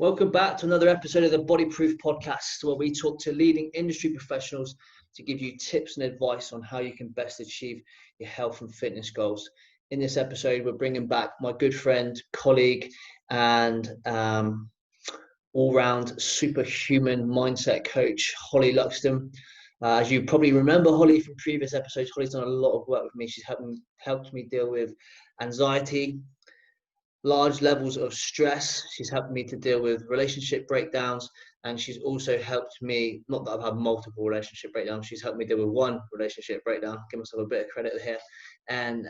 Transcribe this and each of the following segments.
Welcome back to another episode of the Body Proof Podcast, where we talk to leading industry professionals to give you tips and advice on how you can best achieve your health and fitness goals. In this episode, we're bringing back my good friend, colleague, and all-round superhuman mindset coach, Holly Loxton. As you probably remember Holly from previous episodes, Holly's done a lot of work with me. She's helped me deal with anxiety, large levels of stress. She's helped me to deal with relationship breakdowns, and she's also helped me, not that I've had multiple relationship breakdowns, she's helped me deal with one relationship breakdown. Give myself a bit of credit here. And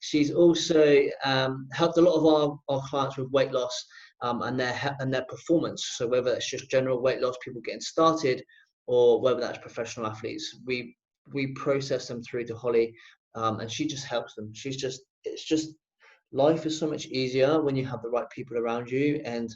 she's also helped a lot of our clients with weight loss and their performance. So whether it's just general weight loss, people getting started, or whether that's professional athletes, we process them through to Holly, and she just helps them. Life is so much easier when you have the right people around you. And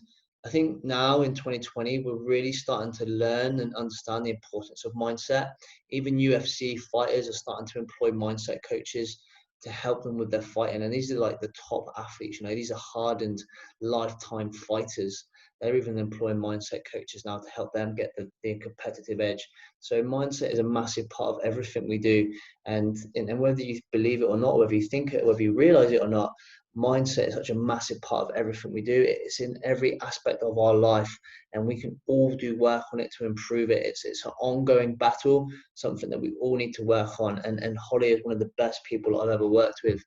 I think now in 2020, we're really starting to learn and understand the importance of mindset. Even UFC fighters are starting to employ mindset coaches to help them with their fighting. And these are like the top athletes, these are hardened lifetime fighters. They're even employing mindset coaches now to help them get the competitive edge. So mindset is a massive part of everything we do. And whether you believe it or not, whether you think it, whether you realize it or not, mindset is such a massive part of everything we do. It's in every aspect of our life, and we can all do work on it to improve it. It's an ongoing battle, something that we all need to work on. And Holly is one of the best people I've ever worked with.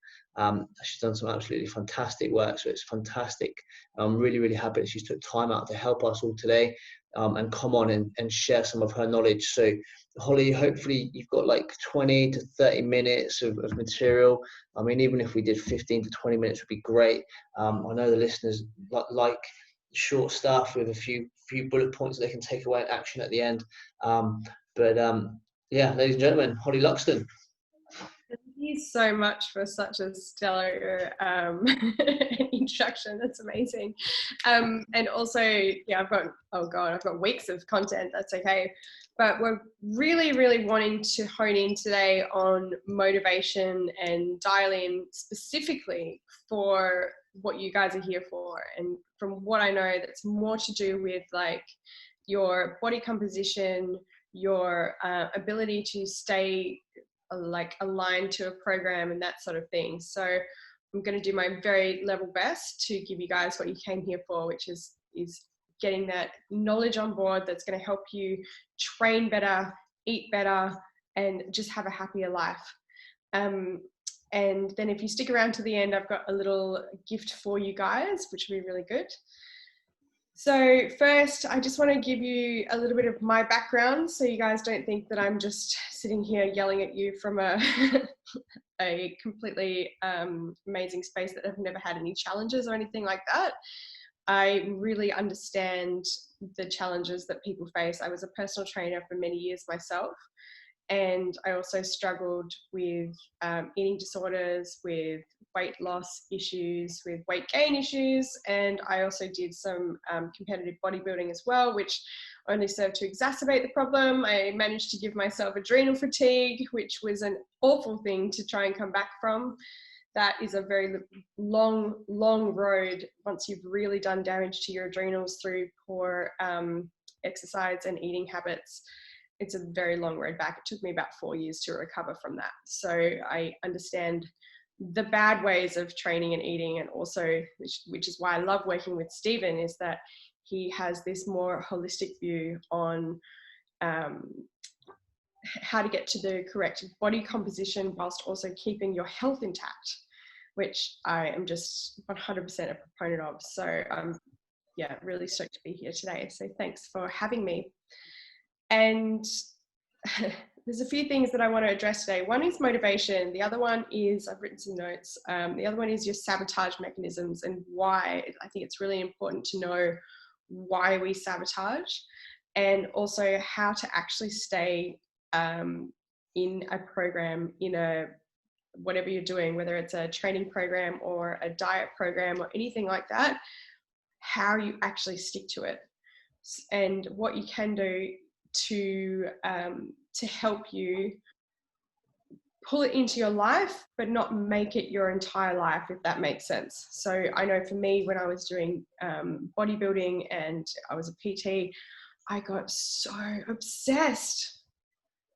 She's done some absolutely fantastic work, so it's fantastic. I'm really, really happy that she's took time out to help us all today, and come on and share some of her knowledge. So Holly, hopefully you've got like 20 to 30 minutes of material. I mean, even if we did 15 to 20 minutes would be great. I know the listeners like short stuff with a few bullet points that they can take away in action at the end. Yeah, ladies and gentlemen, Holly Loxton. Thank you so much for such a stellar introduction. That's amazing. And also, yeah, I've got weeks of content. That's okay. But we're really, really wanting to hone in today on motivation and dial in specifically for what you guys are here for. And from what I know, that's more to do with like your body composition, your ability to stay like aligned to a program and that sort of thing. So I'm going to do my very level best to give you guys what you came here for, which is getting that knowledge on board that's going to help you train better, eat better, and just have a happier life. And then if you stick around to the end, I've got a little gift for you guys, which will be really good. So first, I just want to give you a little bit of my background so you guys don't think that I'm just sitting here yelling at you from a completely amazing space that I've never had any challenges or anything like that. I really understand the challenges that people face. I was a personal trainer for many years myself, and I also struggled with eating disorders, with weight loss issues, with weight gain issues, and I also did some competitive bodybuilding as well, which only served to exacerbate the problem. I managed to give myself adrenal fatigue, which was an awful thing to try and come back from. That is a very long, long road once you've really done damage to your adrenals through poor exercise and eating habits. It's a very long road back. It took me about 4 years to recover from that. So I understand the bad ways of training and eating, and also, which is why I love working with Stephen, is that he has this more holistic view on how to get to the correct body composition whilst also keeping your health intact, which I am just 100% a proponent of. So I'm really stoked to be here today. So thanks for having me. And there's a few things that I want to address today. One is motivation. The other one is, I've written some notes. The other one is your sabotage mechanisms and why. I think it's really important to know why we sabotage, and also how to actually stay in a program, whatever you're doing, whether it's a training program or a diet program or anything like that, how you actually stick to it and what you can do to help you pull it into your life, but not make it your entire life, if that makes sense. So I know for me, when I was doing bodybuilding and I was a PT, I got so obsessed.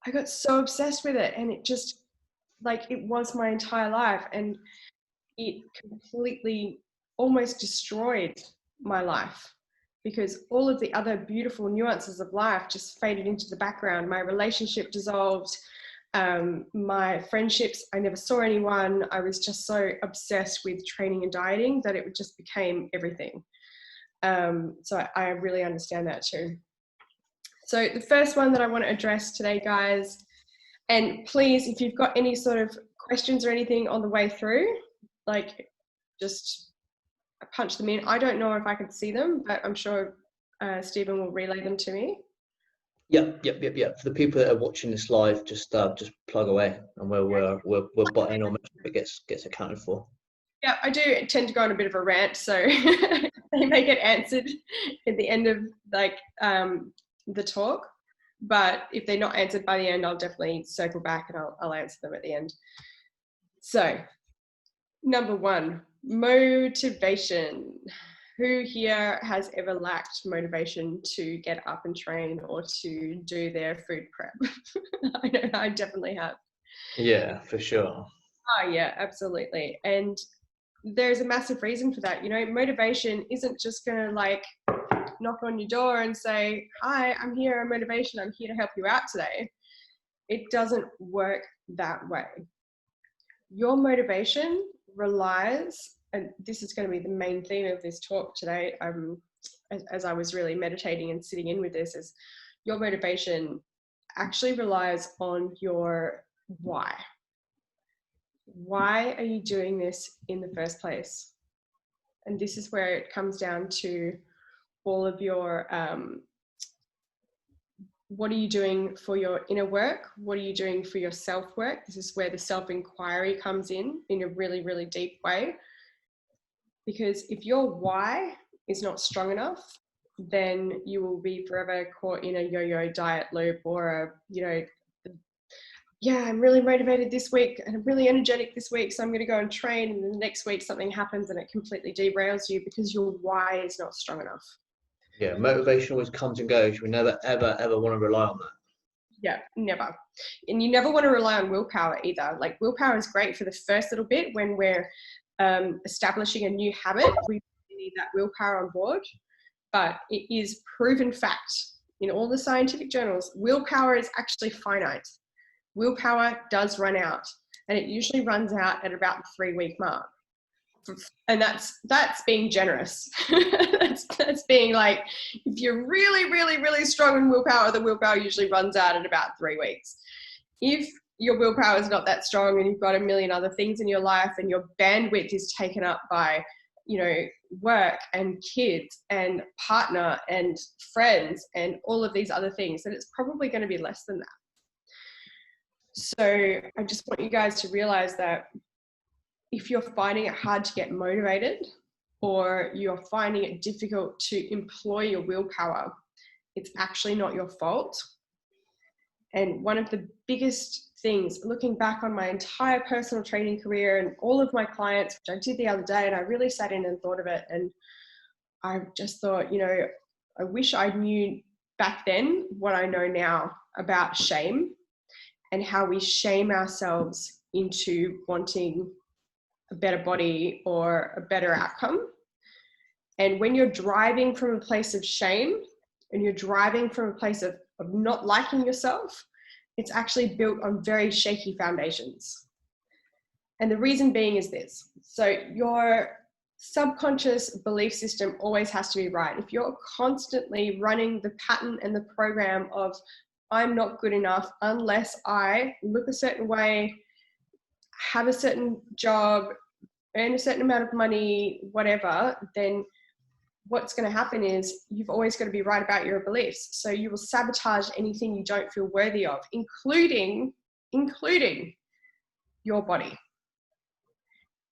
I got so obsessed with it, and it just, like, it was my entire life, and it completely almost destroyed my life, because all of the other beautiful nuances of life just faded into the background. My relationship dissolved. My friendships, I never saw anyone. I was just so obsessed with training and dieting that it just became everything. So I really understand that too. So the first one that I want to address today, guys, and please, if you've got any sort of questions or anything on the way through, like, just punch them in. I don't know if I can see them, but I'm sure Stephen will relay them to me. Yep. For the people that are watching this live, just plug away, and we're butting on it gets accounted for. Yeah, I do tend to go on a bit of a rant, so they may get answered at the end of, like, the talk. But if they're not answered by the end, I'll definitely circle back and I'll answer them at the end. So, number one, motivation. Who here has ever lacked motivation to get up and train or to do their food prep? I know I definitely have. Yeah, for sure. Oh yeah, absolutely. And there's a massive reason for that. You know, motivation isn't just going to, like, knock on your door and say, hi, I'm here, I'm motivation, I'm here to help you out today. It doesn't work that way. Your motivation relies, and this is going to be the main theme of this talk today, as I was really meditating and sitting in with this, is your motivation actually relies on your why. Why are you doing this in the first place? And this is where it comes down to all of your, what are you doing for your inner work? What are you doing for your self-work? This is where the self-inquiry comes in a really, really deep way. Because if your why is not strong enough, then you will be forever caught in a yo-yo diet loop, or yeah, I'm really motivated this week and I'm really energetic this week, so I'm going to go and train, and then the next week something happens and it completely derails you because your why is not strong enough. Yeah, motivation always comes and goes. We never, ever want to rely on that. Yeah, never. And you never want to rely on willpower either. Like, willpower is great for the first little bit when we're establishing a new habit. We need that willpower on board. But it is proven fact in all the scientific journals, willpower is actually finite. Willpower does run out, and it usually runs out at about the 3-week mark. And that's being generous. that's being like, if you're really, really, really strong in willpower, the willpower usually runs out at about 3 weeks. If your willpower is not that strong and you've got a million other things in your life and your bandwidth is taken up by, work and kids and partner and friends and all of these other things, then it's probably going to be less than that. So I just want you guys to realize that if you're finding it hard to get motivated, or you're finding it difficult to employ your willpower, it's actually not your fault. And one of the biggest things, looking back on my entire personal training career and all of my clients, which I did the other day, and I really sat in and thought of it, and I just thought, I wish I knew back then what I know now about shame and how we shame ourselves into wanting a better body or a better outcome. And when you're driving from a place of shame and you're driving from a place of not liking yourself, it's actually built on very shaky foundations. And the reason being is this. So your subconscious belief system always has to be right. If you're constantly running the pattern and the program of, I'm not good enough unless I look a certain way, have a certain job, earn a certain amount of money, whatever, then what's going to happen is you've always got to be right about your beliefs. So you will sabotage anything you don't feel worthy of, including your body.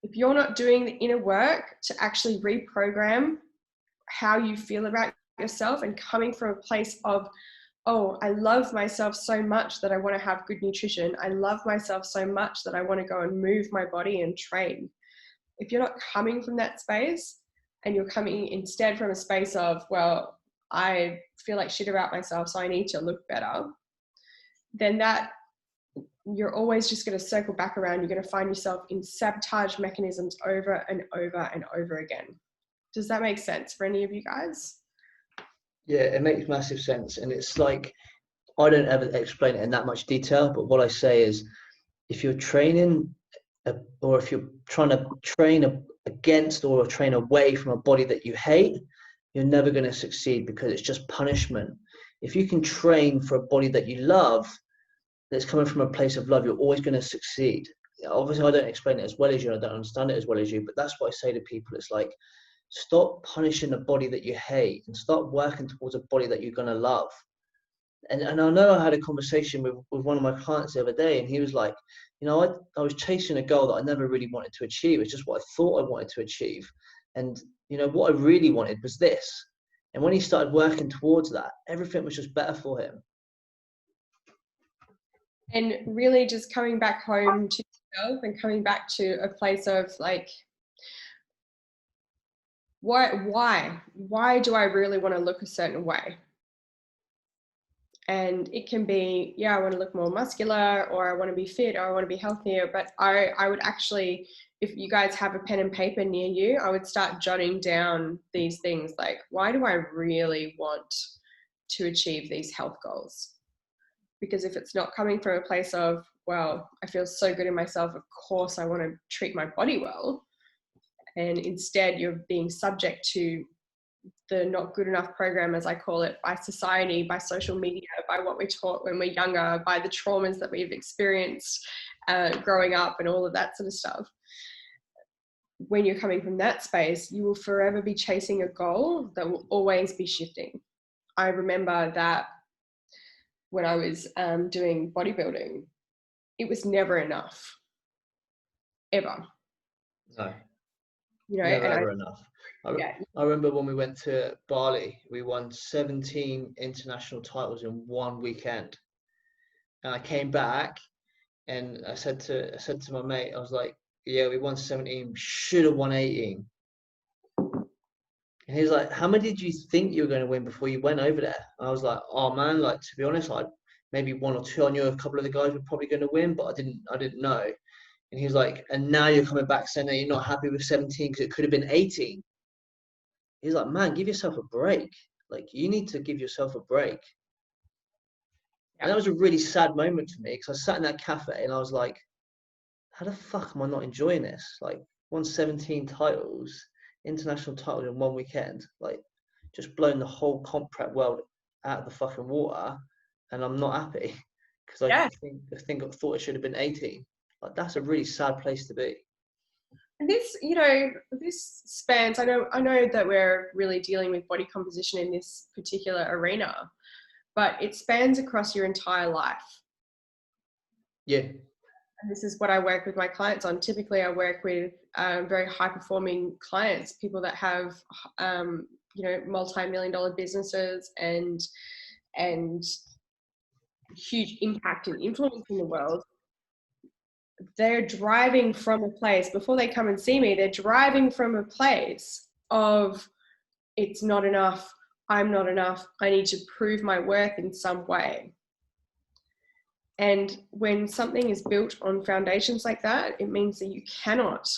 If you're not doing the inner work to actually reprogram how you feel about yourself and coming from a place of oh, I love myself so much that I want to have good nutrition. I love myself so much that I want to go and move my body and train. If you're not coming from that space and you're coming instead from a space of, well, I feel like shit about myself, so I need to look better, then that you're always just going to circle back around. You're going to find yourself in sabotage mechanisms over and over and over again. Does that make sense for any of you guys? Yeah, it makes massive sense. And it's like, I don't ever explain it in that much detail, but what I say is, if you're training or if you're trying to train against or train away from a body that you hate, you're never going to succeed, because it's just punishment. If you can train for a body that you love, that's coming from a place of love, you're always going to succeed. Obviously, I don't explain it as well as you, and I don't understand it as well as you, but that's what I say to people. It's like, stop punishing a body that you hate and start working towards a body that you're going to love. And I know I had a conversation with one of my clients the other day, and he was like, you know, I was chasing a goal that I never really wanted to achieve. It's just what I thought I wanted to achieve. And, you know, what I really wanted was this. And when he started working towards that, everything was just better for him. And really just coming back home to yourself and coming back to a place of like, why do I really want to look a certain way? And it can be, yeah, I want to look more muscular, or I want to be fit, or I want to be healthier. But I would actually, if you guys have a pen and paper near you, I would start jotting down these things like, why do I really want to achieve these health goals? Because if it's not coming from a place of, well, I feel so good in myself, of course I want to treat my body well, and instead you're being subject to the not good enough program, as I call it, by society, by social media, by what we're taught when we're younger, by the traumas that we've experienced growing up and all of that sort of stuff. When you're coming from that space, you will forever be chasing a goal that will always be shifting. I remember that when I was doing bodybuilding, it was never enough, ever. No, you know, never and ever enough. I remember when we went to Bali, we won 17 international titles in one weekend. And I came back and I said to my mate, I was like, yeah, we won 17, should have won 18. And he was like, how many did you think you were going to win before you went over there? And I was like, oh man, like, to be honest, I maybe one or two. I knew a couple of the guys were probably going to win, but I didn't know. And he was like, and now you're coming back saying that you're not happy with 17 because it could have been 18. He's like, man, give yourself a break. Like, you need to give yourself a break. And that was a really sad moment for me, because I sat in that cafe and I was like, how the fuck am I not enjoying this? Like, won 17 titles, international titles in one weekend, like, just blown the whole comp prep world out of the fucking water, and I'm not happy because I thought it should have been 18. Like, that's a really sad place to be. And this, this spans, I know that we're really dealing with body composition in this particular arena, but it spans across your entire life. Yeah. And this is what I work with my clients on. Typically, I work with very high-performing clients, people that have, multi-million-dollar businesses and huge impact and influence in the world. They're driving from a place, before they come and see me, they're driving from a place of, it's not enough, I'm not enough, I need to prove my worth in some way. And when something is built on foundations like that, it means that you cannot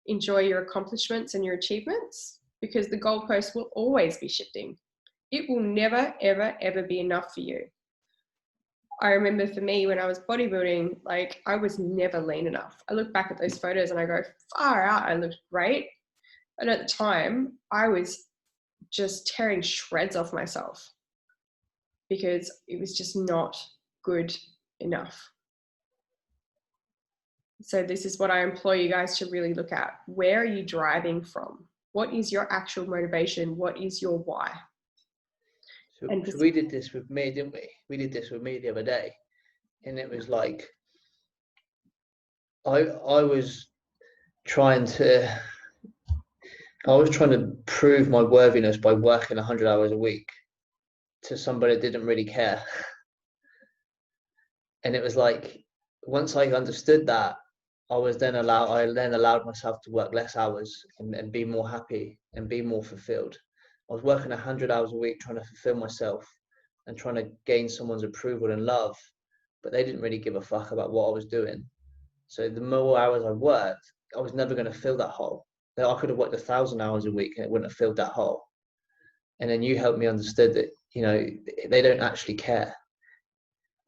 enjoy your accomplishments and your achievements, because the goalpost will always be shifting. It will never, ever, ever be enough for you. I remember for me, when I was bodybuilding, like, I was never lean enough. I look back at those photos and I go, far out, I looked great. But at the time, I was just tearing shreds off myself because it was just not good enough. So this is what I implore you guys to really look at. Where are you driving from? What is your actual motivation? What is your why? So we did this with me, didn't we? We did this with me the other day. And it was like, I was trying to prove my worthiness by working 100 hours a week to somebody that didn't really care. And it was like, once I understood that, I then allowed myself to work less hours and be more happy and be more fulfilled. I was working 100 hours a week trying to fulfill myself and trying to gain someone's approval and love, but they didn't really give a fuck about what I was doing. So the more hours I worked, I was never going to fill that hole. Now, I could have worked 1,000 hours a week and it wouldn't have filled that hole. And then you helped me understand that, you know, they don't actually care.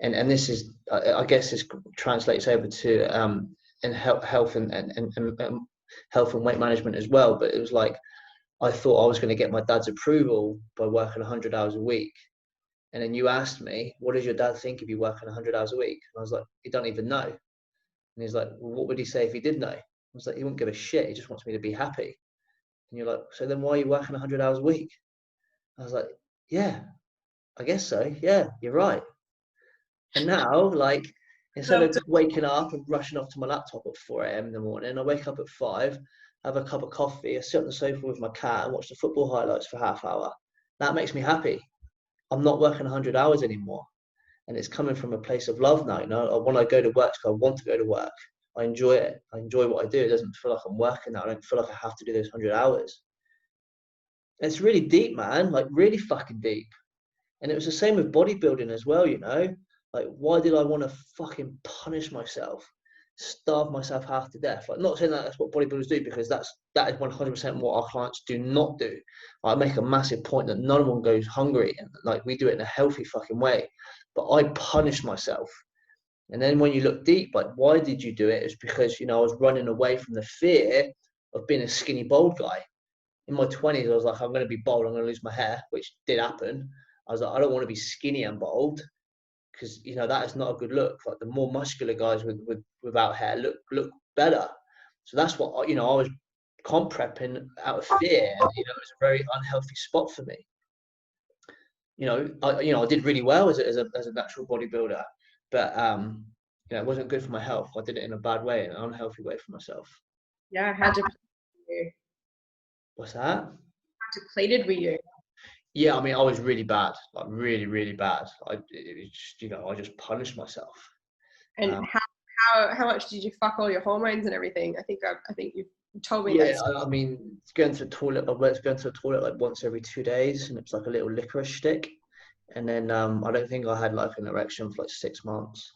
And this is, I guess this translates over to and health and health and weight management as well. But it was like, I thought I was going to get my dad's approval by working 100 hours a week. And then you asked me, what does your dad think if you working 100 hours a week? And I was like, he don't even know. And he's like, well, what would he say if he did know? I was like, he wouldn't give a shit. He just wants me to be happy. And you're like, so then why are you working 100 hours a week? I was like, yeah, I guess so. Yeah, you're right. And now, like, instead of waking up and rushing off to my laptop at 4 a.m. in the morning, I wake up at 5, have a cup of coffee, I sit on the sofa with my cat and watch the football highlights for half hour. That makes me happy. I'm not working 100 hours anymore. And it's coming from a place of love now. You know, when I go to work, I want to go to work. I enjoy it. I enjoy what I do. It doesn't feel like I'm working now. I don't feel like I have to do those 100 hours. And it's really deep, man, like really fucking deep. And it was the same with bodybuilding as well, you know? Like, why did I want to fucking punish myself, starve myself half to death? Like, not saying that that's what bodybuilders do, because that is 100% what our clients do not do. I make a massive point that none of them goes hungry, and like we do it in a healthy fucking way. But I punish myself. And then when you look deep, like, why did you do it? It's because, you know, I was running away from the fear of being a skinny, bald guy. In my 20s, I was like, I'm going to be bald, I'm going to lose my hair, which did happen. I was like, I don't want to be skinny and bald, because, you know, that is not a good look. Like, the more muscular guys without hair look better. So that's what, you know, I was comp prepping out of fear. And, you know, it was a very unhealthy spot for me. You know, I did really well as a natural bodybuilder, but you know, it wasn't good for my health. I did it in a bad way, in an unhealthy way for myself. Yeah, how depleted were you? What's that? How depleted were you? Yeah, I mean, I was really bad, like really, really bad. You know, I just punished myself. And how much did you fuck all your hormones and everything? I think you told me Yeah, that. I mean, going to the toilet. I was going to the toilet like once every 2 days, and it's like a little licorice stick. And then I don't think I had like an erection for like 6 months.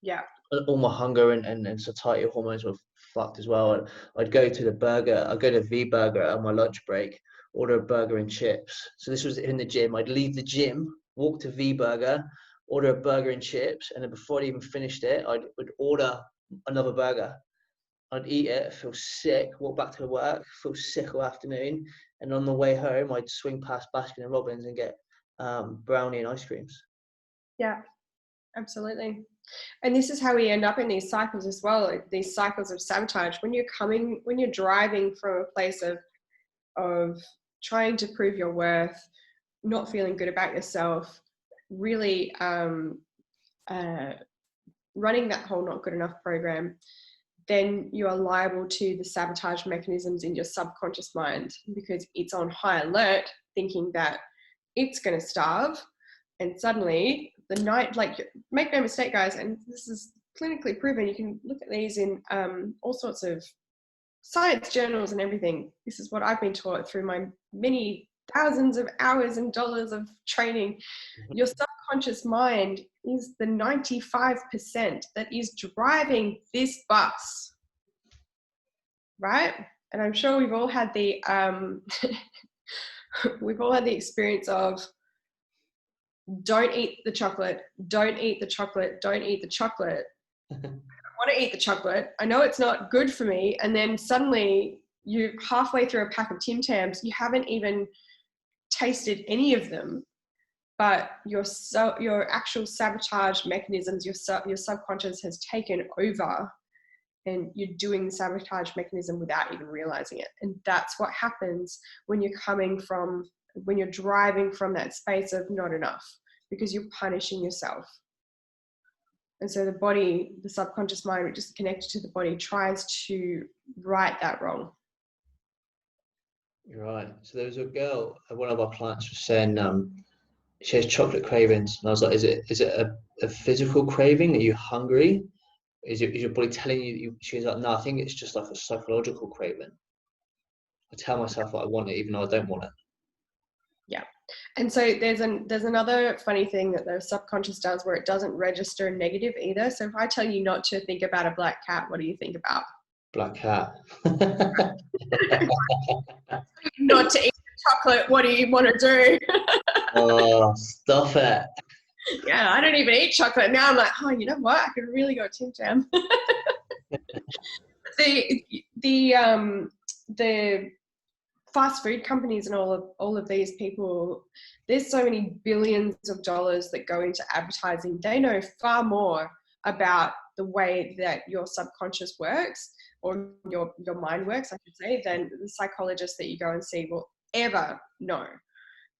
Yeah. All my hunger and satiety hormones were fucked as well. And I'd go to V Burger on my lunch break, order a burger and chips. So this was in the gym. I'd leave the gym, walk to V Burger, order a burger and chips, and then before I even finished it, would order another burger. I'd eat it, feel sick, walk back to work, feel sick all afternoon, and on the way home, I'd swing past Baskin and Robbins and get brownie and ice creams. Yeah, absolutely. And this is how we end up in these cycles as well, like these cycles of sabotage. When you're driving from a place of trying to prove your worth, not feeling good about yourself, really running that whole not good enough program, then you are liable to the sabotage mechanisms in your subconscious mind, because it's on high alert thinking that it's going to starve. And suddenly the night, like, make no mistake, guys, and this is clinically proven, you can look at these in all sorts of science journals and everything. This is what I've been taught through my many thousands of hours and dollars of training. Your subconscious mind is the 95% that is driving this bus, right? And I'm sure we've all had the we've all had the experience of, don't eat the chocolate, don't eat the chocolate, don't eat the chocolate. I want to eat the chocolate. I know it's not good for me. And then suddenly you're halfway through a pack of Tim Tams. You haven't even tasted any of them, but your actual sabotage mechanisms, your subconscious has taken over, and you're doing the sabotage mechanism without even realizing it. And that's what happens when you're driving from that space of not enough, because you're punishing yourself. And so the body, the subconscious mind, which is connected to the body, tries to right that wrong. You're right. So there was a girl, one of our clients was saying, She has chocolate cravings. And I was like, is it a physical craving? Are you hungry? Is your body telling you? She was like, no, I think it's just like a psychological craving. I tell myself that I want it, even though I don't want it. Yeah. And so there's another funny thing that the subconscious does where it doesn't register negative either. So if I tell you not to think about a black cat, what do you think about? Black cat. Not to eat chocolate, what do you want to do? Oh, stop it. Yeah, I don't even eat chocolate. Now I'm like, oh, you know what? I could really go Tim Tam. The fast food companies and all of these people, there's so many billions of dollars that go into advertising. They know far more about the way that your subconscious works, or your mind works, I should say, than the psychologists that you go and see will ever know.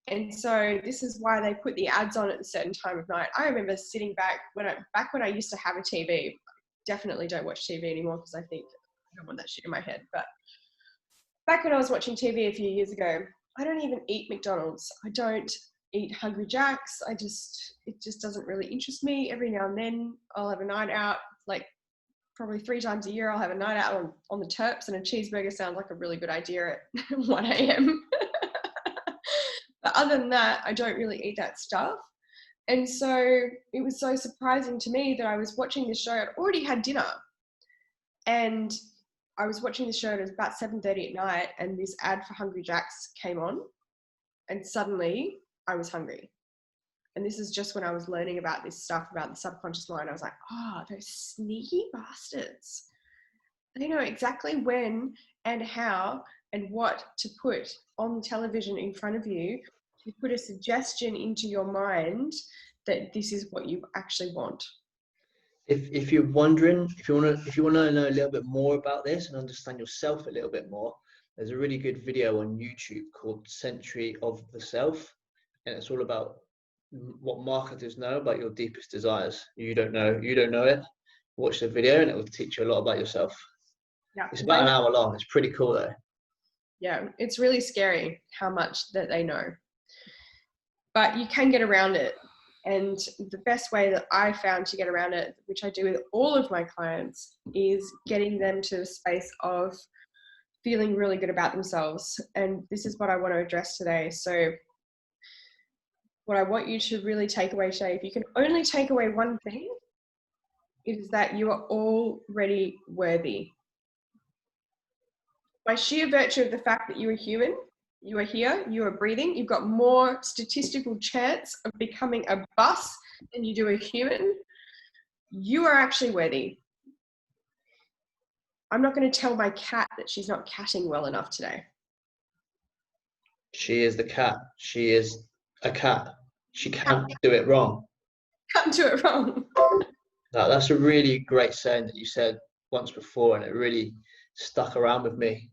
And so this is why they put the ads on at a certain time of night. I remember sitting back when I used to have a TV. Definitely don't watch TV anymore because I think I don't want that shit in my head. But back when I was watching TV a few years ago, I don't even eat McDonald's. I don't eat Hungry Jack's. It just doesn't really interest me. Every now and then I'll have a night out, like probably 3 times a year. I'll have a night out on the Terps, and a cheeseburger sounds like a really good idea at 1 a.m. But other than that, I don't really eat that stuff. And so it was so surprising to me that I was watching this show. I'd already had dinner, and I was watching the show. It was about 7:30 at night, and this ad for Hungry Jack's came on, and suddenly I was hungry. And this is just when I was learning about this stuff about the subconscious mind. I was like, oh, those sneaky bastards. They know exactly when and how and what to put on the television in front of you to put a suggestion into your mind that this is what you actually want. If you're wondering, if you want to know a little bit more about this and understand yourself a little bit more, there's a really good video on YouTube called Century of the Self, and it's all about what marketers know about your deepest desires. You don't know it. Watch the video and it will teach you a lot about yourself. Yeah, it's about an hour long. It's pretty cool though. Yeah, it's really scary how much that they know, but you can get around it. And the best way that I found to get around it, which I do with all of my clients, is getting them to a space of feeling really good about themselves. And this is what I want to address today. So what I want you to really take away today, if you can only take away one thing, is that you are already worthy. By sheer virtue of the fact that you are human, you are here, you are breathing, you've got more statistical chance of becoming a bus than you do a human. You are actually worthy. I'm not going to tell my cat that she's not catting well enough today. She is the cat. She is a cat. She can't do it wrong. Can't do it wrong. No, that's a really great saying that you said once before, and it really stuck around with me.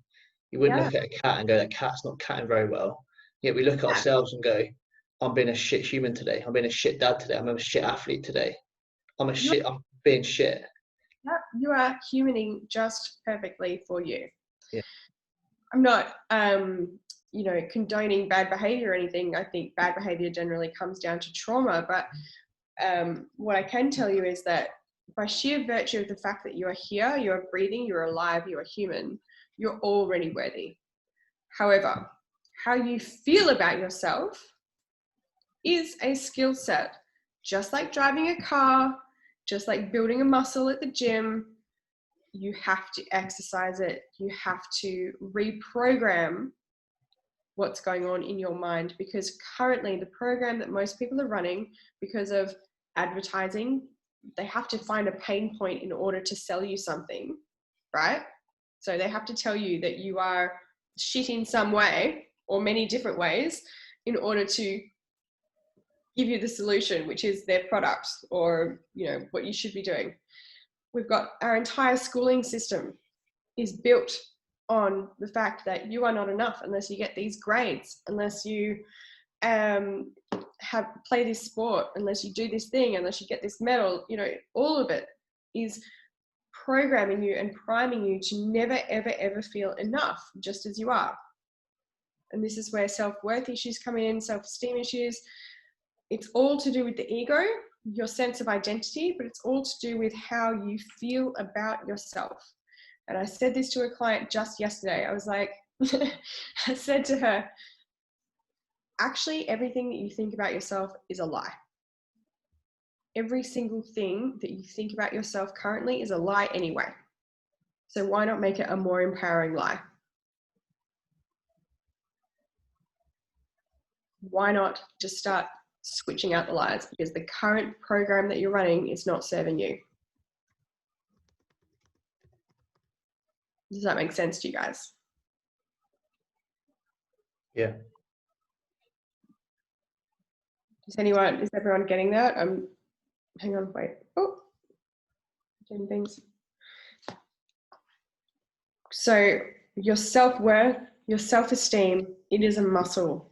You wouldn't look at a cat and go, that cat's not catting very well. Yet we look at ourselves and go, I'm being a shit human today. I'm being a shit dad today. I'm a shit athlete today. I'm being shit. Yeah, you are humaning just perfectly for you. Yeah. I'm not, condoning bad behavior or anything. I think bad behavior generally comes down to trauma. But what I can tell you is that by sheer virtue of the fact that you are here, you are breathing, you're alive, you are human, you're already worthy. However, how you feel about yourself is a skill set. Just like driving a car, just like building a muscle at the gym, you have to exercise it. You have to reprogram what's going on in your mind, because currently the program that most people are running, because of advertising, they have to find a pain point in order to sell you something, right? So they have to tell you that you are shit in some way or many different ways in order to give you the solution, which is their product or, what you should be doing. We've got our entire schooling system is built on the fact that you are not enough unless you get these grades, unless you play this sport, unless you do this thing, unless you get this medal. All of it is programming you and priming you to never, ever, ever feel enough, just as you are. And this is where self-worth issues come in, self-esteem issues. it's all to do with the ego, your sense of identity, but it's all to do with how you feel about yourself. And I said this to a client just yesterday. I was like, I said to her, actually, everything that you think about yourself is a lie. Every single thing that you think about yourself currently is a lie anyway. So why not make it a more empowering lie? Why not just start switching out the lies? Because the current program that you're running is not serving you. Does that make sense to you guys? Yeah. Is everyone getting that? Hang on, wait. Oh, doing things. So your self-worth, your self-esteem, it is a muscle.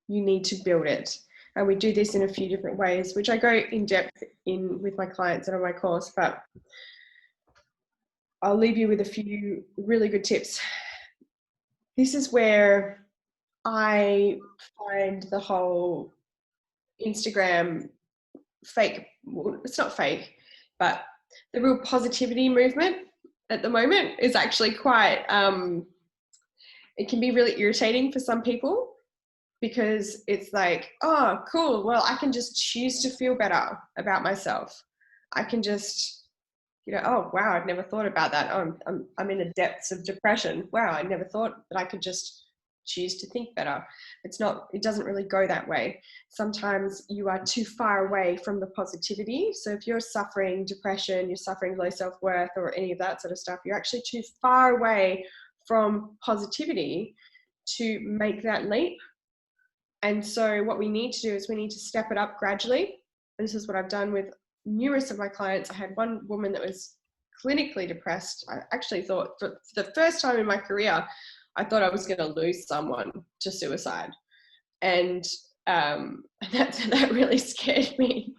You need to build it. And we do this in a few different ways, which I go in depth in with my clients and on my course, but I'll leave you with a few really good tips. This is where I find the whole Instagram fake, well, it's not fake, but the real positivity movement at the moment is actually quite, it can be really irritating for some people, because it's like, oh, cool, well, I can just choose to feel better about myself. I can just, oh, wow, I'd never thought about that. Oh, I'm in the depths of depression. Wow, I never thought that I could just choose to think better. It doesn't really go that way. Sometimes you are too far away from the positivity. So if you're suffering depression, you're suffering low self-worth or any of that sort of stuff, you're actually too far away from positivity to make that leap. And so what we need to do is we need to step it up gradually. And this is what I've done with numerous of my clients. I had one woman that was clinically depressed. I actually thought, for the first time in my career, I thought I was going to lose someone to suicide. And that really scared me.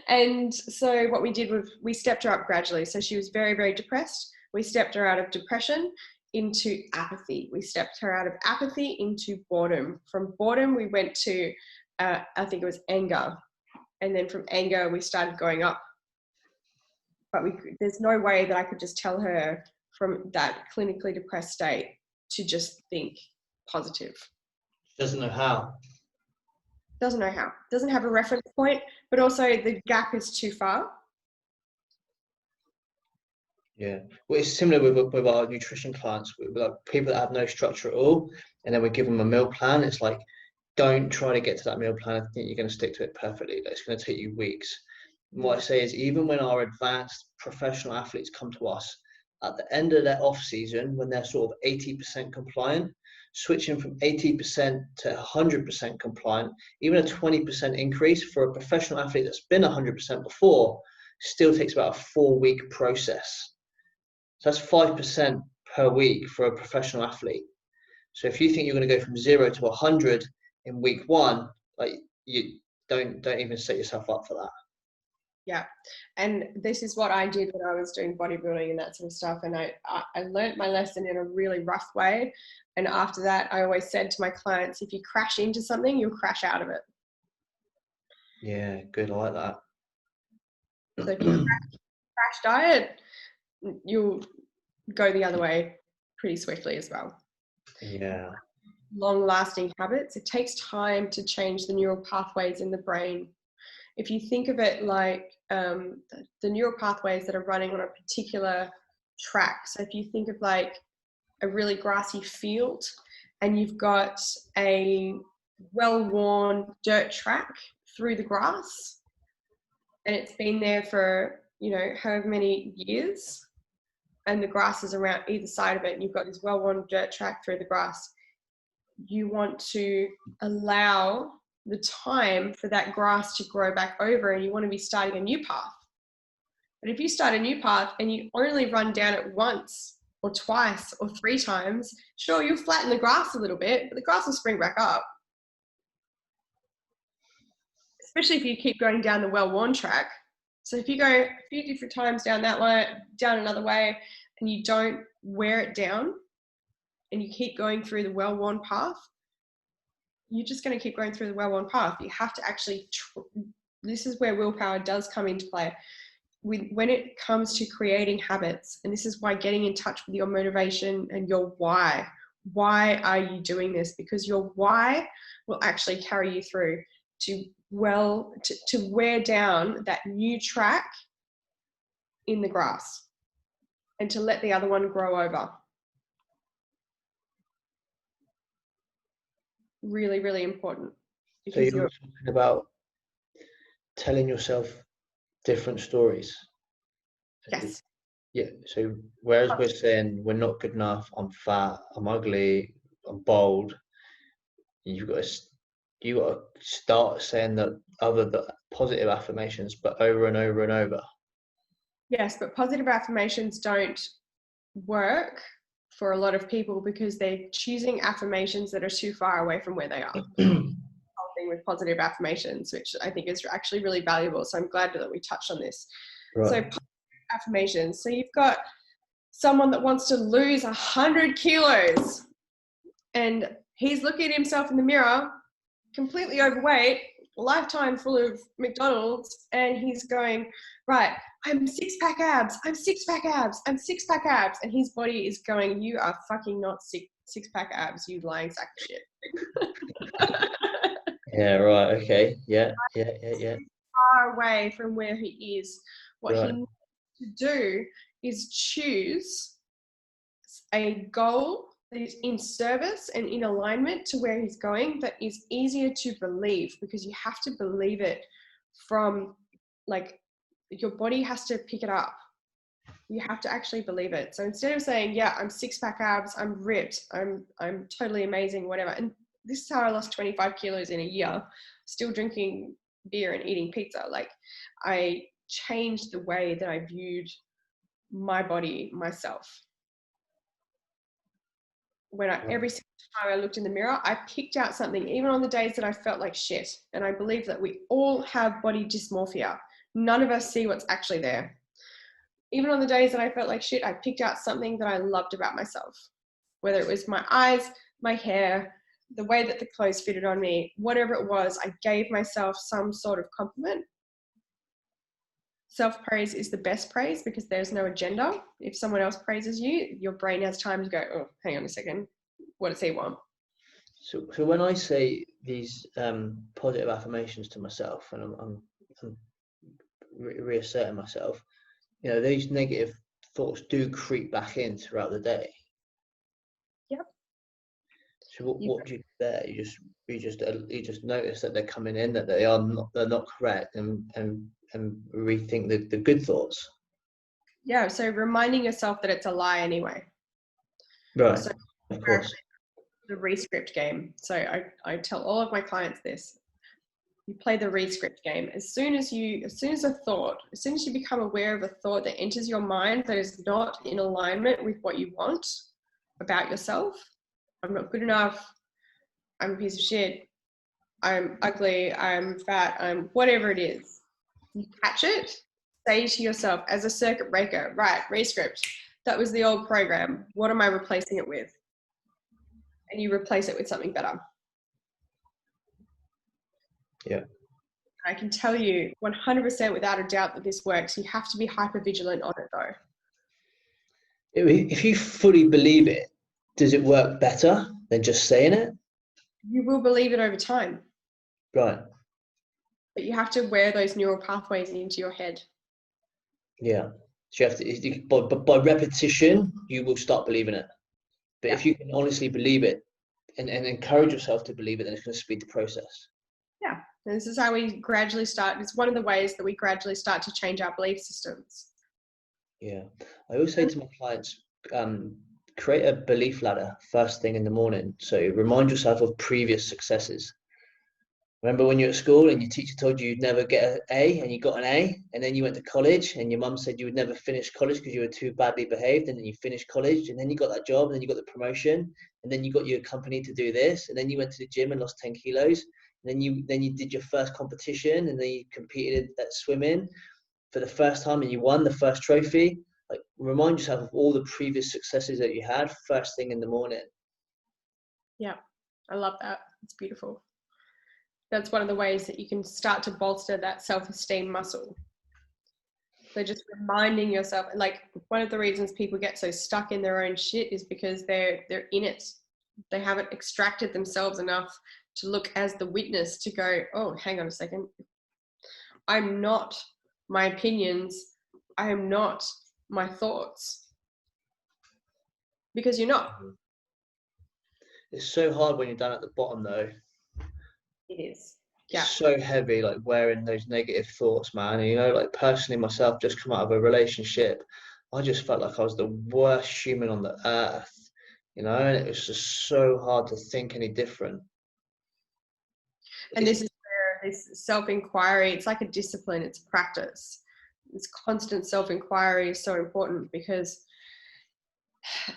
And so what we did was we stepped her up gradually. So she was very, very depressed. We stepped her out of depression into apathy. We stepped her out of apathy into boredom. From boredom, we went to, I think it was anger. And then from anger, we started going up. But there's no way that I could just tell her from that clinically depressed state to just think positive. She doesn't know how. Doesn't know how. Doesn't have a reference point, but also the gap is too far. Yeah, well, it's similar with our nutrition clients, with like people that have no structure at all, and then we give them a meal plan. It's like, don't try to get to that meal plan. I think you're going to stick to it perfectly. It's going to take you weeks. And what I say is, even when our advanced professional athletes come to us at the end of their off season, when they're sort of 80% compliant, switching from 80% to 100% compliant, even a 20% increase for a professional athlete that's been 100% before, still takes about a 4-week process. So that's 5% per week for a professional athlete. So if you think you're going to go from 0 to 100 in week 1, like, you don't even set yourself up for that. Yeah, and this is what I did when I was doing bodybuilding and that sort of stuff. And I learned my lesson in a really rough way. And after that, I always said to my clients, if you crash into something, you'll crash out of it. Yeah, good. I like that. So if you crash diet, you'll go the other way pretty swiftly as well. Yeah. Long-lasting habits, it takes time to change the neural pathways in the brain. If you think of it like the neural pathways that are running on a particular track. So if you think of like a really grassy field and you've got a well-worn dirt track through the grass, and it's been there for, however many years, and the grass is around either side of it, and you've got this well-worn dirt track through the grass, you want to allow the time for that grass to grow back over, and you want to be starting a new path. But if you start a new path and you only run down it once or twice or 3 times, sure, you'll flatten the grass a little bit, but the grass will spring back up. Especially if you keep going down the well-worn track. So if you go a few different times down that way, down another way, and you don't wear it down, and you keep going through the well-worn path, you're just going to keep going through the well-worn path. You have to actually, this is where willpower does come into play. When it comes to creating habits, and this is why getting in touch with your motivation and your why are you doing this? Because your why will actually carry you through to wear down that new track in the grass and to let the other one grow over. Really, really important. So you're talking about telling yourself different stories. Yes. Yeah. So whereas we're saying we're not good enough, I'm fat, I'm ugly, I'm bald, you've got to start saying the positive affirmations, but over and over and over. Yes, but positive affirmations don't work for a lot of people because they're choosing affirmations that are too far away from where they are. Thing with positive affirmations, which I think is actually really valuable. So I'm glad that we touched on this. Right. So positive affirmations. So you've got someone that wants to lose 100 kilos and he's looking at himself in the mirror, completely overweight, lifetime full of McDonald's, and he's going, right, I'm six-pack abs, I'm six-pack abs, I'm six-pack abs. And his body is going, you are fucking not six-pack abs, you lying sack of shit. Yeah, right, okay. Yeah. Far away from where he is. What he needs to do is choose a goal that is in service and in alignment to where he's going, that is easier to believe, because you have to believe it from, like, your body has to pick it up. You have to actually believe it. So instead of saying, yeah, I'm six-pack abs, I'm ripped, I'm totally amazing, whatever. And this is how I lost 25 kilos in a year, still drinking beer and eating pizza. Like, I changed the way that I viewed my body, myself. When every single time I looked in the mirror, I picked out something, even on the days that I felt like shit. And I believe that we all have body dysmorphia. None of us see what's actually there. Even on the days that I felt like shit, I picked out something that I loved about myself. Whether it was my eyes, my hair, the way that the clothes fitted on me, whatever it was, I gave myself some sort of compliment. Self-praise is the best praise because there's no agenda. If someone else praises you, your brain has time to go, oh, hang on a second, what does he want? So when I say these positive affirmations to myself, and I'm reasserting myself, you know, these negative thoughts do creep back in throughout the day. Yep. So what do you do there? You just notice that they're coming in, that they're not correct, and rethink the good thoughts. Yeah. So reminding yourself that it's a lie anyway. Right. So, of course. The rescript game. So I tell all of my clients this. You play the rescript game. As soon as you become aware of a thought that enters your mind that is not in alignment with what you want about yourself, I'm not good enough, I'm a piece of shit, I'm ugly, I'm fat, I'm whatever it is, you catch it, say to yourself as a circuit breaker, right, rescript, that was the old program, what am I replacing it with? And you replace it with something better. Yeah. I can tell you 100% without a doubt that this works. You have to be hyper vigilant on it though. If you fully believe it, does it work better than just saying it? You will believe it over time. Right. But you have to wear those neural pathways into your head. Yeah. So you have to, by repetition, you will start believing it. But if you can honestly believe it and encourage yourself to believe it, then it's going to speed the process. Yeah. And this is how we gradually start. It's one of the ways that we gradually start to change our belief systems. Yeah. I always say to my clients, create a belief ladder first thing in the morning. So remind yourself of previous successes. Remember when you were at school and your teacher told you you'd never get an A and you got an A, and then you went to college and your mum said you would never finish college because you were too badly behaved, and then you finished college and then you got that job and then you got the promotion and then you got your company to do this, and then you went to the gym and lost 10 kilos, and then you did your first competition and then you competed at swimming for the first time and you won the first trophy. Like, remind yourself of all the previous successes that you had first thing in the morning. Yeah. I love that. It's beautiful. That's one of the ways that you can start to bolster that self-esteem muscle. So just reminding yourself, like one of the reasons people get so stuck in their own shit is because they're in it. They haven't extracted themselves enough to look as the witness to go, oh, hang on a second. I'm not my opinions. I am not my thoughts. Because you're not. It's so hard when you're down at the bottom though. It is. Yeah. It's so heavy, like wearing those negative thoughts, man. And, you know, like personally myself, just come out of a relationship, I just felt like I was the worst human on the earth, you know, and it was just so hard to think any different. And this is where this self-inquiry, it's like a discipline, it's a practice. This constant self-inquiry is so important because,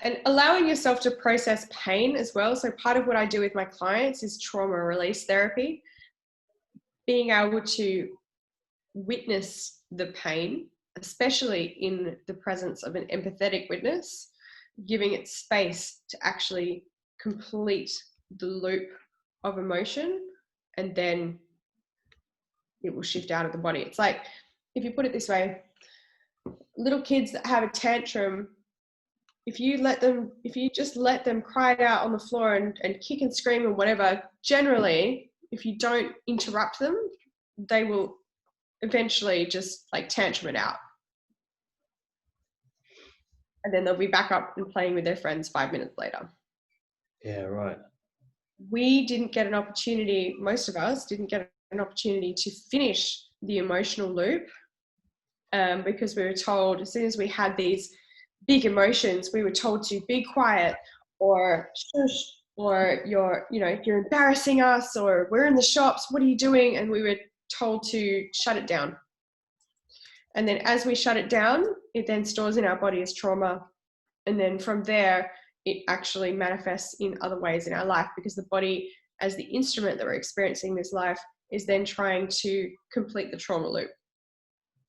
and allowing yourself to process pain as well. So part of what I do with my clients is trauma release therapy. Being able to witness the pain, especially in the presence of an empathetic witness, giving it space to actually complete the loop of emotion, and then it will shift out of the body. It's like, if you put it this way, little kids that have a tantrum, if you just let them cry it out on the floor and kick and scream and whatever, generally, if you don't interrupt them, they will eventually just like tantrum it out. And then they'll be back up and playing with their friends 5 minutes later. Yeah, right. We didn't get an opportunity, most of us didn't get an opportunity to finish the emotional loop because we were told as soon as we had these big emotions, we were told to be quiet or shush, or you're embarrassing us, or we're in the shops, what are you doing? And we were told to shut it down. And then as we shut it down, it then stores in our body as trauma. And then from there, it actually manifests in other ways in our life, because the body, as the instrument that we're experiencing this life, is then trying to complete the trauma loop.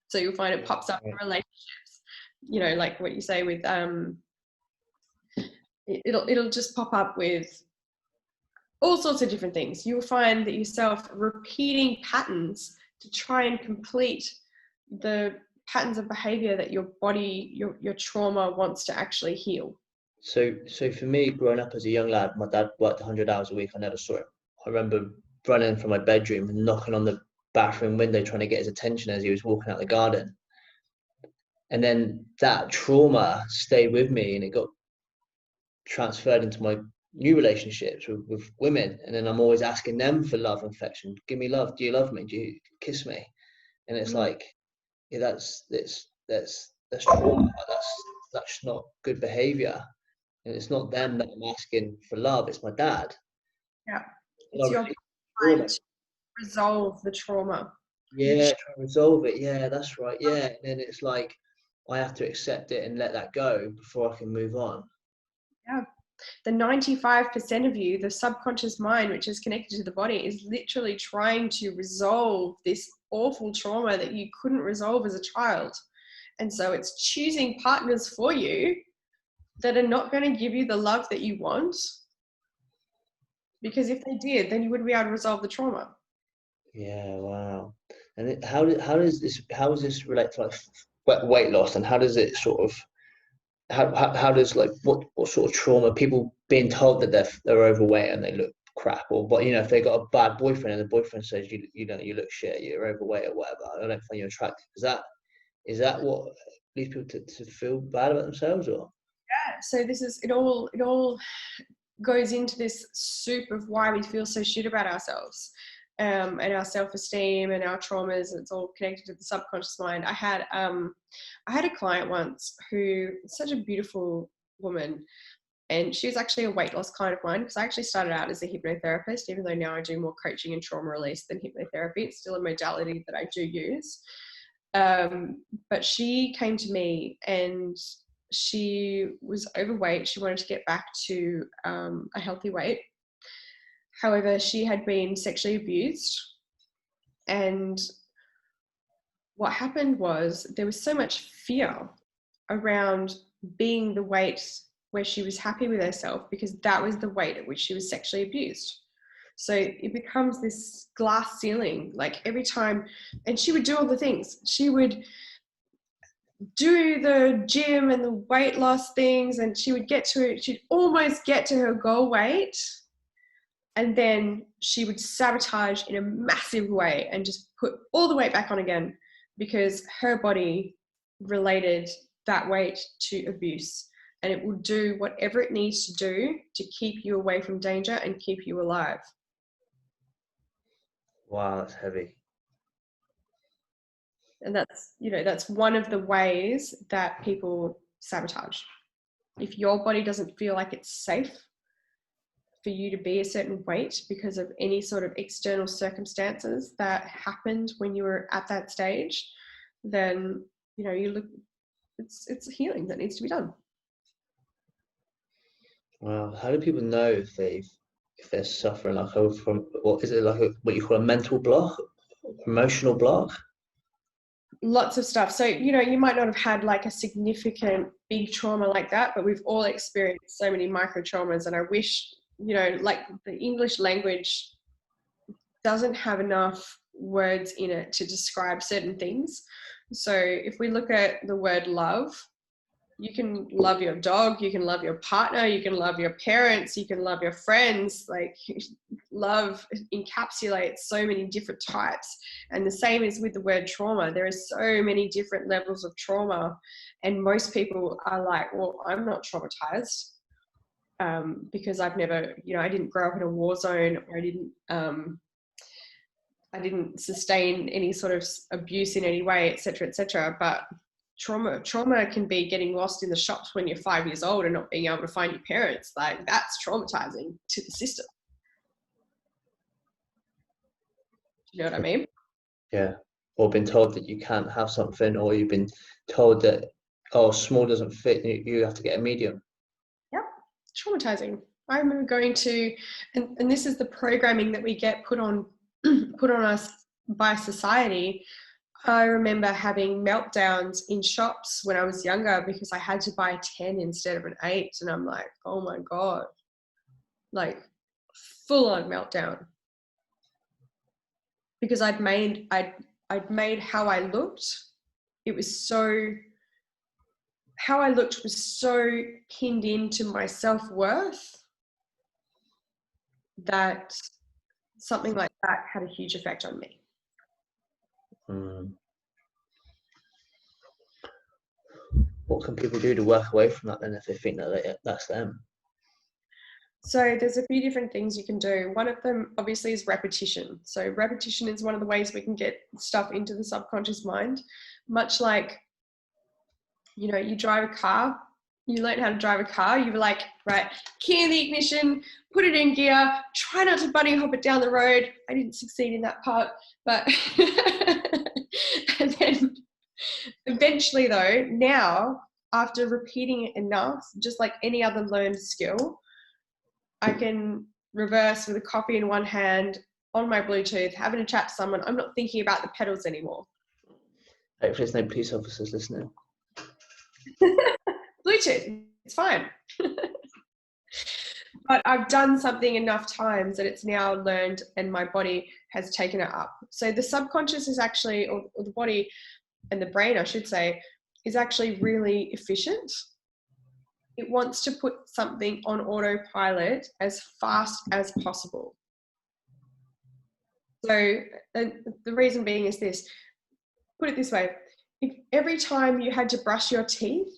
So you'll find it pops up in relationships, you know, like what you say with, it'll just pop up with all sorts of different things. You'll find that yourself repeating patterns to try and complete the patterns of behavior that your body, your trauma wants to actually heal. So for me, growing up as a young lad, my dad worked 100 hours a week. I never saw him. I remember running from my bedroom and knocking on the bathroom window trying to get his attention as he was walking out the garden. And then that trauma stayed with me, and it got transferred into my new relationships with women. And then I'm always asking them for love and affection. Give me love. Do you love me? Do you kiss me? And it's like, yeah, that's trauma. That's not good behavior. And it's not them that I'm asking for love, it's my dad. Yeah. It's your trying to resolve the trauma. Yeah, try and resolve it. Yeah, that's right. Yeah. And then it's like I have to accept it and let that go before I can move on. Yeah. The 95% of you, the subconscious mind, which is connected to the body, is literally trying to resolve this awful trauma that you couldn't resolve as a child. And so it's choosing partners for you that are not going to give you the love that you want. Because if they did, then you wouldn't be able to resolve the trauma. Yeah, wow. And how does this relate to like weight loss, and how does it sort of how does like what sort of trauma, people being told that they're overweight and they look crap, or but you know, if they got a bad boyfriend and the boyfriend says you you look shit, you're overweight or whatever, I don't find you attractive, is that what leads people to feel bad about themselves? Or Yeah, so this is it all goes into this soup of why we feel so shit about ourselves, and our self-esteem and our traumas. It's all connected to the subconscious mind. I had a client once who is such a beautiful woman, and she was actually a weight loss client of mine, because I actually started out as a hypnotherapist, even though now I do more coaching and trauma release than hypnotherapy. It's still a modality that I do use. But she came to me and she was overweight. She wanted to get back to a healthy weight. However, she had been sexually abused. And what happened was there was so much fear around being the weight where she was happy with herself because that was the weight at which she was sexually abused. So it becomes this glass ceiling, like every time, and she would do all the things. She would do the gym and the weight loss things, and she'd almost get to her goal weight, and then she would sabotage in a massive way and just put all the weight back on again because her body related that weight to abuse, and it will do whatever it needs to do to keep you away from danger and keep you alive. Wow, that's heavy. And that's one of the ways that people sabotage. If your body doesn't feel like it's safe for you to be a certain weight because of any sort of external circumstances that happened when you were at that stage, then it's a healing that needs to be done. Wow, how do people know if they're suffering from what is it, what you call a mental block, emotional block? Lots of stuff. So, you might not have had like a significant big trauma like that, but we've all experienced so many micro traumas. And I wish, like the English language doesn't have enough words in it to describe certain things. So if we look at the word love, you can love your dog, you can love your partner, you can love your parents, you can love your friends. Like, love encapsulates so many different types. And the same is with the word trauma. There are so many different levels of trauma. And most people are like, well, I'm not traumatized because I've never, I didn't grow up in a war zone, or I didn't sustain any sort of abuse in any way, etc., etc. But trauma can be getting lost in the shops when you're 5 years old and not being able to find your parents. Like, that's traumatizing to the system. Do you know what I mean? Yeah. Or been told that you can't have something, or you've been told that, oh, small doesn't fit, you have to get a medium. Yep. Traumatizing. I remember going to, and this is the programming that we get put on us by society. I remember having meltdowns in shops when I was younger because I had to buy 10 instead of an 8. And I'm like, oh my God, like full on meltdown. Because I'd made how I looked. It was how I looked was so pinned into my self-worth that something like that had a huge effect on me. What can people do to work away from that then, if they think that that's them? So there's a few different things you can do. One of them obviously is repetition. So repetition is one of the ways we can get stuff into the subconscious mind. Much like, you drive a car, you learn how to drive a car, you were like, right, key in the ignition, put it in gear, try not to bunny hop it down the road. I didn't succeed in that part, but and then eventually though, now after repeating it enough, just like any other learned skill, I can reverse with a coffee in one hand on my Bluetooth, having a chat to someone. I'm not thinking about the pedals anymore. Hopefully there's no police officers listening. Bluetooth, it's fine. But I've done something enough times that it's now learned and my body has taken it up. So the subconscious is actually, or the body and the brain, I should say, is actually really efficient. It wants to put something on autopilot as fast as possible. So the reason being is this. Put it this way. If every time you had to brush your teeth,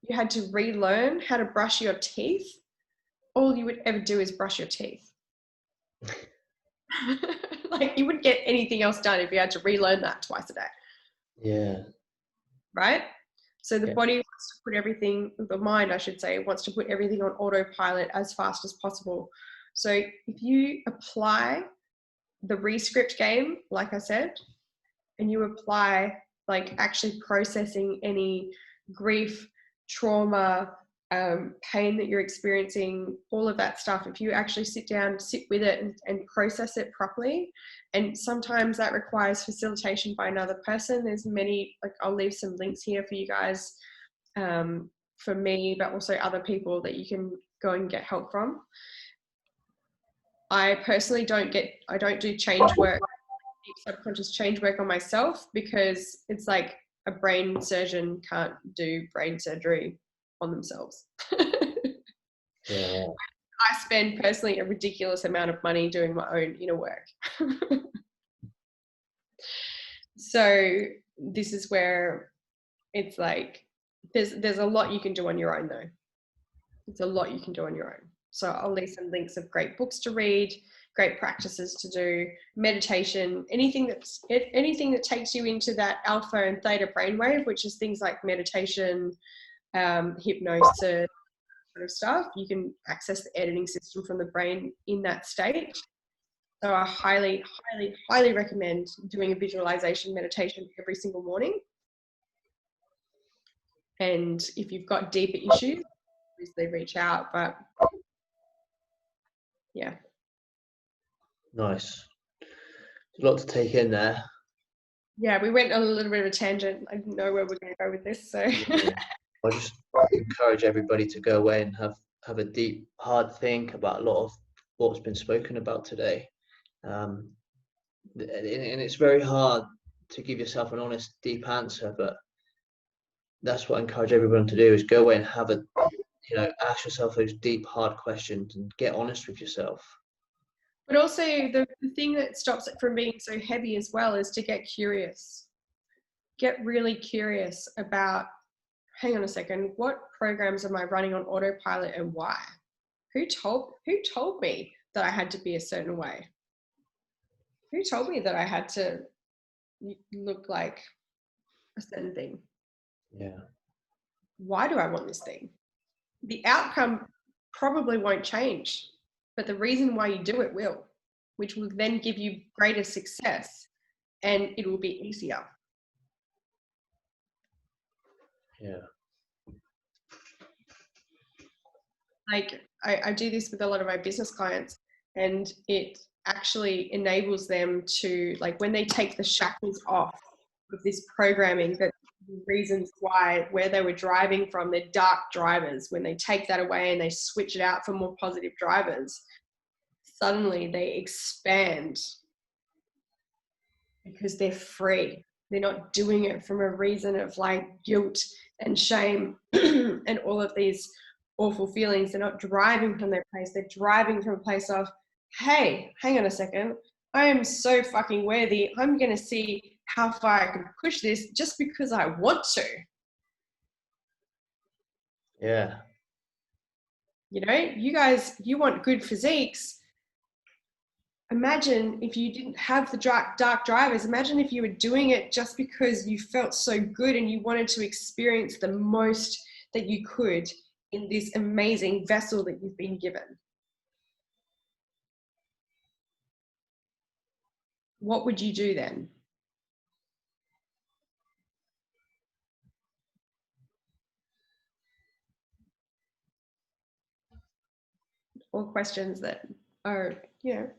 you had to relearn how to brush your teeth, all you would ever do is brush your teeth. Like, you wouldn't get anything else done if you had to relearn that twice a day. Yeah. Right? So the body wants to put everything, the mind, I should say, wants to put everything on autopilot as fast as possible. So if you apply the rescript game, like I said, and you apply like actually processing any grief, trauma, pain that you're experiencing, all of that stuff, if you actually sit down, sit with it and process it properly, and sometimes that requires facilitation by another person. There's many, like I'll leave some links here for you guys for me, but also other people that you can go and get help from. I personally don't do change work, deep subconscious change work on myself, because it's like a brain surgeon can't do brain surgery on themselves. Yeah. I spend personally a ridiculous amount of money doing my own inner work. So this is where it's like there's a lot you can do on your own though. It's a lot you can do on your own. So I'll leave some links of great books to read, great practices to do, meditation, anything that takes you into that alpha and theta brainwave, which is things like meditation, hypnosis, sort of stuff. You can access the editing system from the brain in that state. So I highly, highly, highly recommend doing a visualization meditation every single morning. And if you've got deeper issues, obviously reach out. But yeah. Nice. A lot to take in there. Yeah, we went on a little bit of a tangent. I didn't know where we're going to go with this. So Yeah. I just encourage everybody to go away and have a deep, hard think about a lot of what's been spoken about today. And it's very hard to give yourself an honest, deep answer, but that's what I encourage everyone to do, is go away and have a, ask yourself those deep, hard questions and get honest with yourself. But also the thing that stops it from being so heavy as well is to get curious. Get really curious about, hang on a second, what programs am I running on autopilot and why? Who told me that I had to be a certain way? Who told me that I had to look like a certain thing? Yeah. Why do I want this thing? The outcome probably won't change, but the reason why you do it will, which will then give you greater success, and it will be easier. Yeah. Like I do this with a lot of my business clients, and it actually enables them to, like, when they take the shackles off of this programming, that reasons why, where they were driving from, their dark drivers, when they take that away and they switch it out for more positive drivers, suddenly they expand because they're free. They're not doing it from a reason of like guilt and shame and all of these awful feelings. They're not driving from their place. They're driving from a place of, hey, hang on a second. I am so fucking worthy. I'm going to see how far I can push this just because I want to. Yeah. You know, you guys, you want good physiques. Imagine if you didn't have the dark drivers. Imagine if you were doing it just because you felt so good and you wanted to experience the most that you could in this amazing vessel that you've been given. What would you do then? All questions that are, good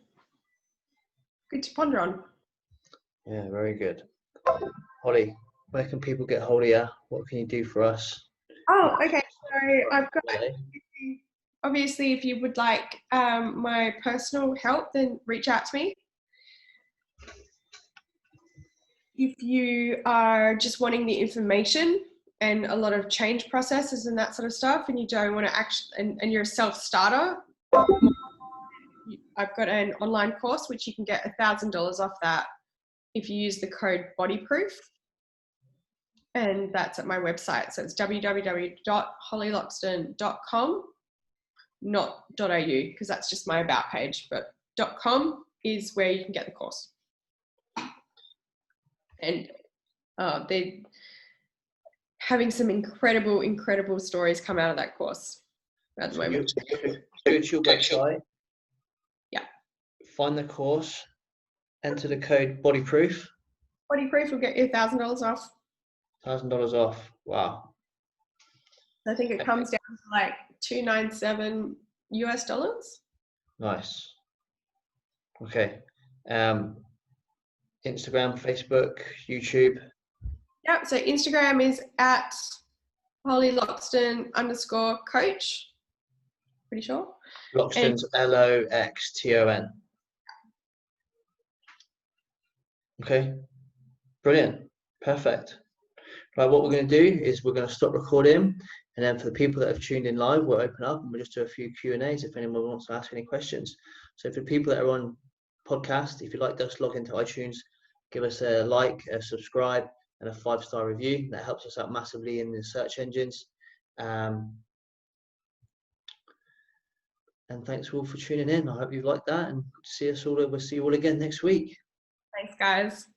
to ponder on. Yeah, very good. Holly, where can people get hold of you? What can you do for us? Oh, okay. So I've got, obviously, if you would like my personal help, then reach out to me. If you are just wanting the information and a lot of change processes and that sort of stuff, and you don't want to actually, and you're a self-starter, I've got an online course which you can get $1,000 off that if you use the code BODYPROOF, and that's at my website. So it's www.hollyloxton.com, not .au, because that's just my about page, but .com is where you can get the course. And they're having some incredible stories come out of that course at the moment. Go to your website. Yeah. Find the course. Enter the code BODYPROOF. BODYPROOF will get you $1,000 off. $1,000 off. Wow. I think it comes down to like $297 US. Nice. Okay. Instagram, Facebook, YouTube. Yeah, so Instagram is at Holly Loxton _coach. Pretty sure. Loxton's Loxton. Okay, brilliant, perfect. Right, what we're going to do is we're going to stop recording, and then for the people that have tuned in live, we'll open up and we'll just do a few Q&As if anyone wants to ask any questions. So for the people that are on podcast, if you'd like us, log into iTunes, give us a like, a subscribe, and a 5-star review. That helps us out massively in the search engines. And thanks all for tuning in. I hope you liked that, and we'll see you all again next week. Thanks, guys.